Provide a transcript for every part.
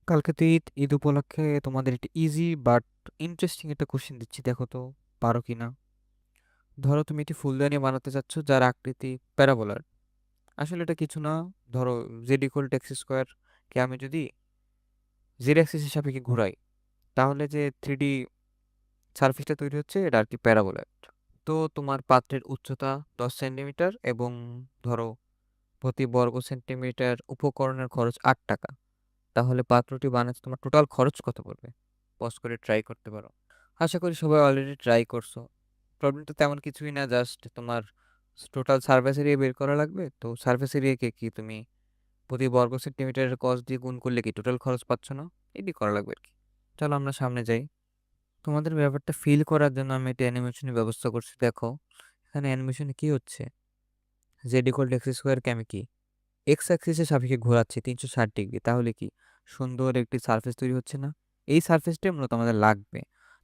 কালকে তো ঈদ। ঈদ উপলক্ষে তোমাদের একটা ইজি বাট ইন্টারেস্টিং একটা কোশ্চেন দিচ্ছি, দেখো তো পারো কিনা। ধরো তুমি একটি ফুলদানি বানাতে চাচ্ছ যার আকৃতি প্যারাবোলার। আসলে এটা কিছু না। ধরো Z equal to X square কে আমি যদি জেড অ্যাক্সিসের সাপেক্ষে ঘুরাই, তাহলে যে 3D সারফেসটা তৈরি হচ্ছে এটা আর কি প্যারাবোলার। তো তোমার পাত্রের উচ্চতা 10 সেন্টিমিটার এবং ধরো প্রতি বর্গ সেন্টিমিটার উপকরণের খরচ 8 টাকা। তাহলে পাত্রটি বানাতে তোমার টোটাল খরচ কত পড়বে? পজ করে ট্রাই করতে পারো। আশা করি সবাই অলরেডি ট্রাই করছো। প্রবলেমটা তেমন কিছুই না, জাস্ট তোমার টোটাল সারফেস এরিয়া বের করা লাগবে। তো সারফেস এরিয়াকে কি তুমি প্রতি বর্গ সেন্টিমিটারের কস দিয়ে গুণ করলে কি টোটাল খরচ পাচ্ছ না? এটি করা লাগবে আর কি। চলো আমরা সামনে যাই। তোমাদের ব্যাপারটা ফিল করার জন্য আমি একটা অ্যানিমেশনের ব্যবস্থা করছি, দেখো। এখানে অ্যানিমেশনে কি হচ্ছে, জেড ইকুয়াল টু এক্স স্কোয়ারকে আমি কি এক্স অ্যাক্সিসের সাপেক্ষে ঘোরাচ্ছি 360 ডিগ্রি, তাহলে কি সুন্দর একটি সারফেস তৈরি হচ্ছে না? এই সারফেসটাই মূলত আমাদের লাগবে।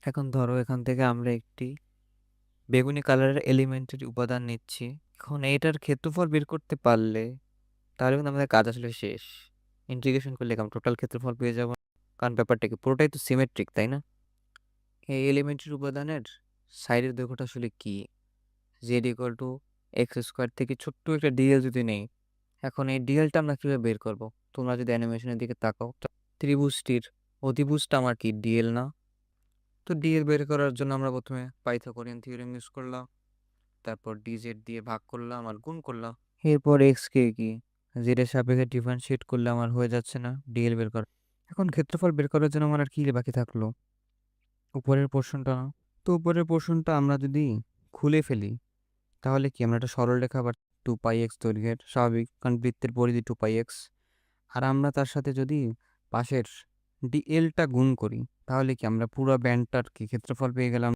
এখন ধরো এখান থেকে আমরা একটি বেগুনি কালারের এলিমেন্টের উপাদান নিচ্ছি। এখন এইটার ক্ষেত্রফল বের করতে পারলে তাহলে কিন্তু আমাদের কাজ আসলে শেষ। ইন্টিগ্রেশন করলে আমরা টোটাল ক্ষেত্রফল পেয়ে যাব। কারণ ব্যাপারটা কি, পুরোটাই তো সিমেট্রিক, তাই না? এই এলিমেন্টের উপাদানের সাইডের দৈর্ঘ্যটা আসলে কি? Z equal to X square থেকে ছোট্ট একটা ডিএল যদি নেই, এখন এই ডিএলটা আমরা কিভাবে বের করব? তোমরা যদি অ্যানিমেশনের দিকে তাকাও, ত্রিভুজটির অতিভুজটা আমার কি ডিএল না? তো ডিএল বের করার জন্য আমরা প্রথমে পাইথাগোরিয়ান থিওরেম ইউজ করলাম, তারপর ডিজেড দিয়ে ভাগ করলাম আর গুণ করলাম। এরপর এক্স কে কি জেড এর সাপেক্ষে ডিফারেন্সিয়েট করলে আমার হয়ে যাচ্ছে না ডিএল বের করা। এখন ক্ষেত্রফল বের করার জন্য আমার আর কি বাকি থাকলো? উপরের পোর্শনটা না? তো উপরের পোর্শনটা আমরা যদি খুলে ফেলি, তাহলে কি আমরা একটা সরলরেখা বা 2π x দৈর্ঘ্যের স্বাভাবিক, কারণ বৃত্তের পরিধি 2π x। আর আমরা তার সাথে যদি পাশের ডিএলটা গুণ করি, তাহলে কি আমরা পুরো ব্যান্ডটার কি ক্ষেত্রফল পেয়ে গেলাম।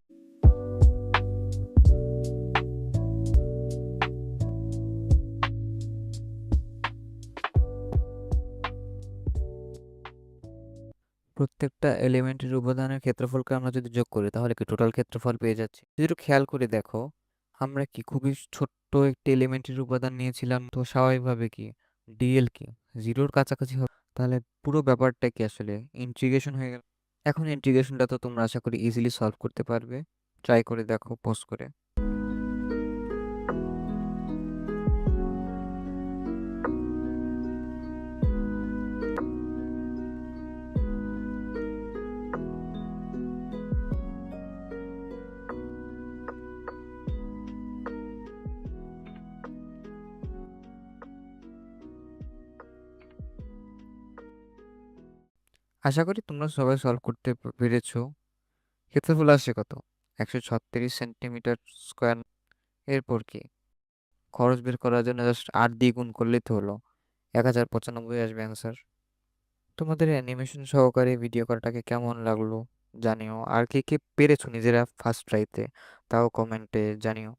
প্রত্যেকটা এলিমেন্টের উপাদানের ক্ষেত্রফলকে আমরা যদি যোগ করি, তাহলে কি টোটাল ক্ষেত্রফল পেয়ে যাচ্ছি। যদি একটু খেয়াল করে দেখো, আমরা কি খুবই ছোট্ট একটি এলিমেন্টের উপাদান নিয়েছিলাম, তো স্বাভাবিকভাবে কি ডিএল কি জিরোর কাছাকাছি হবে। তাহলে পুরো ব্যাপারটা কি আসলে ইন্টিগ্রেশন হয়ে গেল। এখন ইন্টিগ্রেশনটা তো তোমরা আশা করি ইজিলি সলভ করতে পারবে। ট্রাই করে দেখো পোস্ট করে। আশা করি তোমরা সবাই সলভ করতে পেরেছো। ক্ষেত্রফল আসছে কত? 136 সেন্টিমিটার স্কোয়ার। এরপর কি খরচ বের করার জন্য জাস্ট 8 দিয়ে গুণ করলেই তো হলো, 1095 আসবে অ্যান্সার। তোমাদের অ্যানিমেশন সহকারে ভিডিও করাটাকে কেমন লাগলো জানিও। আর কে কে পেরেছো নিজেরা ফার্স্ট ট্রাইতে, তাও কমেন্টে জানিও।